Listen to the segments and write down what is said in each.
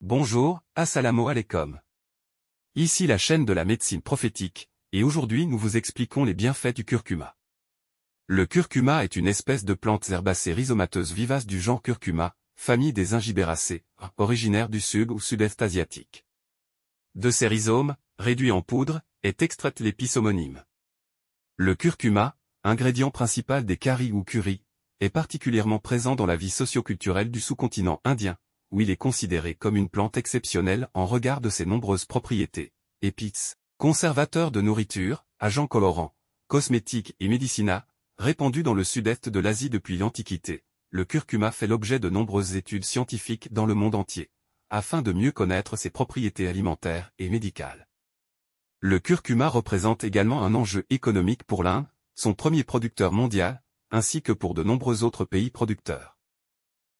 Bonjour, assalamu alaikum. Ici la chaîne de la médecine prophétique, et aujourd'hui nous vous expliquons les bienfaits du curcuma. Le curcuma est une espèce de plante herbacée rhizomateuse vivace du genre curcuma, famille des Ingiberaceae, originaire du sud ou sud-est asiatique. De ses rhizomes, réduits en poudre, est extraite l'épice homonyme. Le curcuma, ingrédient principal des caris ou currys, est particulièrement présent dans la vie socioculturelle du sous-continent indien, où il est considéré comme une plante exceptionnelle en regard de ses nombreuses propriétés, épices, conservateurs de nourriture, agents colorants, cosmétiques et médicinaux, répandus dans le sud-est de l'Asie depuis l'Antiquité. Le curcuma fait l'objet de nombreuses études scientifiques dans le monde entier, afin de mieux connaître ses propriétés alimentaires et médicales. Le curcuma représente également un enjeu économique pour l'Inde, son premier producteur mondial, ainsi que pour de nombreux autres pays producteurs.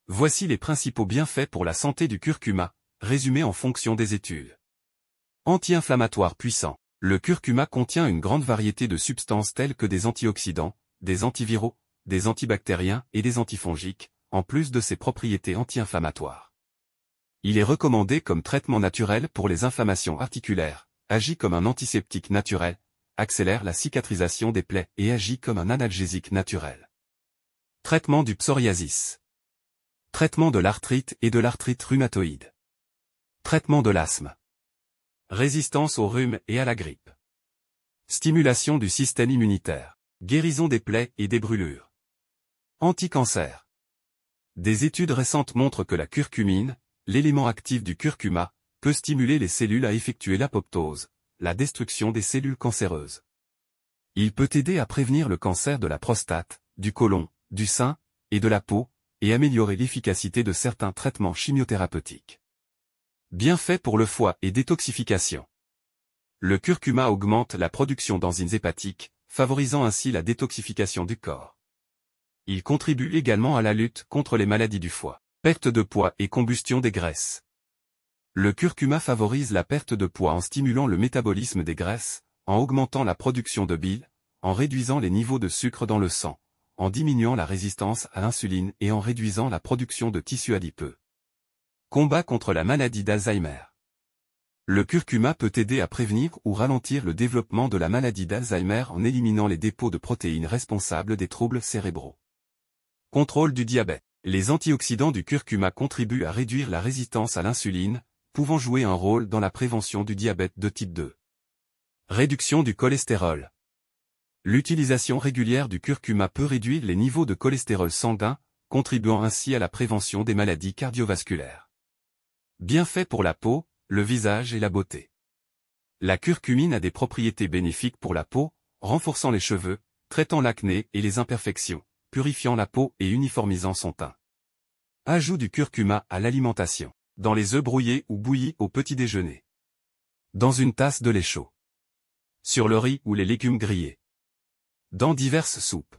Voici les principaux bienfaits pour la santé du curcuma, résumés en fonction des études. Anti-inflammatoire puissant. Le curcuma contient une grande variété de substances telles que des antioxydants, des antiviraux, des antibactériens et des antifongiques, en plus de ses propriétés anti-inflammatoires. Il est recommandé comme traitement naturel pour les inflammations articulaires, agit comme un antiseptique naturel, accélère la cicatrisation des plaies et agit comme un analgésique naturel. Traitement du psoriasis. Traitement de l'arthrite et de l'arthrite rhumatoïde. Traitement de l'asthme. Résistance au rhume et à la grippe. Stimulation du système immunitaire. Guérison des plaies et des brûlures. Anti-cancer. Des études récentes montrent que la curcumine, l'élément actif du curcuma, peut stimuler les cellules à effectuer l'apoptose, la destruction des cellules cancéreuses. Il peut aider à prévenir le cancer de la prostate, du côlon, du sein, et de la peau, et améliorer l'efficacité de certains traitements chimiothérapeutiques. Bienfaits pour le foie et détoxification. Le curcuma augmente la production d'enzymes hépatiques, favorisant ainsi la détoxification du corps. Il contribue également à la lutte contre les maladies du foie, perte de poids et combustion des graisses. Le curcuma favorise la perte de poids en stimulant le métabolisme des graisses, en augmentant la production de bile, en réduisant les niveaux de sucre dans le sang, en diminuant la résistance à l'insuline et en réduisant la production de tissus adipeux. Combat contre la maladie d'Alzheimer. Le curcuma peut aider à prévenir ou ralentir le développement de la maladie d'Alzheimer en éliminant les dépôts de protéines responsables des troubles cérébraux. Contrôle du diabète. Les antioxydants du curcuma contribuent à réduire la résistance à l'insuline, pouvant jouer un rôle dans la prévention du diabète de type 2. Réduction du cholestérol. L'utilisation régulière du curcuma peut réduire les niveaux de cholestérol sanguin, contribuant ainsi à la prévention des maladies cardiovasculaires. Bienfaits pour la peau, le visage et la beauté. La curcumine a des propriétés bénéfiques pour la peau, renforçant les cheveux, traitant l'acné et les imperfections, purifiant la peau et uniformisant son teint. Ajout du curcuma à l'alimentation. Dans les œufs brouillés ou bouillis au petit déjeuner. Dans une tasse de lait chaud. Sur le riz ou les légumes grillés. Dans diverses soupes.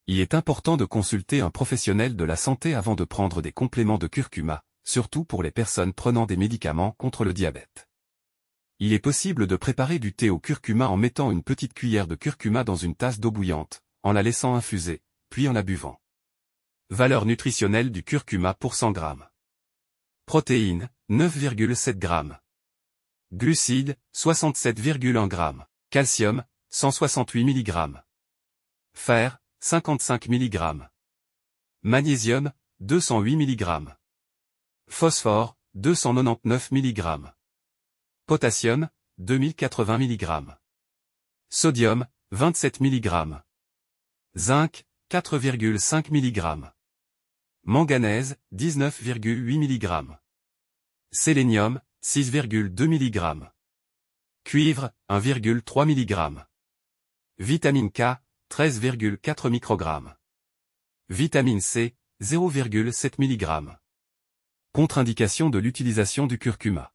Il est important de consulter un professionnel de la santé avant de prendre des compléments de curcuma, surtout pour les personnes prenant des médicaments contre le diabète. Il est possible de préparer du thé au curcuma en mettant une petite cuillère de curcuma dans une tasse d'eau bouillante, en la laissant infuser, puis en la buvant. Valeur nutritionnelle du curcuma pour 100 g. Protéines, 9,7 g. Glucides, 67,1 g. Calcium, 168 mg. Fer, 55 mg. Magnésium, 208 mg. Phosphore, 299 mg. Potassium, 2080 mg. Sodium, 27 mg. Zinc, 4,5 mg. Manganèse, 19,8 mg. Sélénium, 6,2 mg. Cuivre, 1,3 mg. Vitamine K, 13,4 microgrammes. Vitamine C, 0,7 mg. Contre-indication de l'utilisation du curcuma.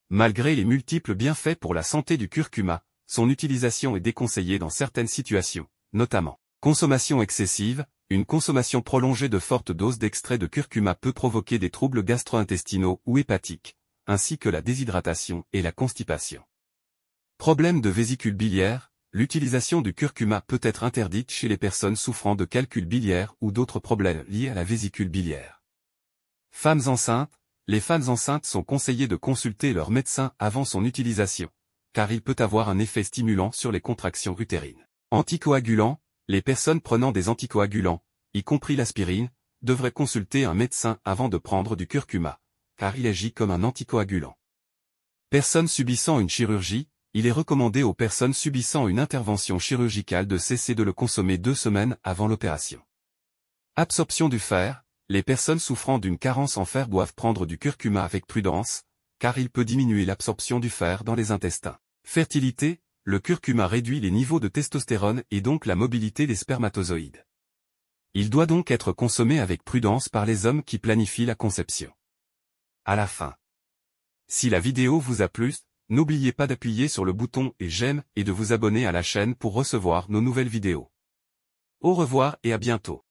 Malgré les multiples bienfaits pour la santé du curcuma, son utilisation est déconseillée dans certaines situations, notamment consommation excessive. Une consommation prolongée de fortes doses d'extrait de curcuma peut provoquer des troubles gastro-intestinaux ou hépatiques, ainsi que la déshydratation et la constipation. Problème de vésicule biliaire, l'utilisation du curcuma peut être interdite chez les personnes souffrant de calcul biliaire ou d'autres problèmes liés à la vésicule biliaire. Femmes enceintes, les femmes enceintes sont conseillées de consulter leur médecin avant son utilisation, car il peut avoir un effet stimulant sur les contractions utérines. Anticoagulants, les personnes prenant des anticoagulants, y compris l'aspirine, devraient consulter un médecin avant de prendre du curcuma, car il agit comme un anticoagulant. Personnes subissant une chirurgie, il est recommandé aux personnes subissant une intervention chirurgicale de cesser de le consommer 2 semaines avant l'opération. Absorption du fer, les personnes souffrant d'une carence en fer doivent prendre du curcuma avec prudence, car il peut diminuer l'absorption du fer dans les intestins. Fertilité, le curcuma réduit les niveaux de testostérone et donc la mobilité des spermatozoïdes. Il doit donc être consommé avec prudence par les hommes qui planifient la conception. À la fin. Si la vidéo vous a plu, n'oubliez pas d'appuyer sur le bouton j'aime et de vous abonner à la chaîne pour recevoir nos nouvelles vidéos. Au revoir et à bientôt.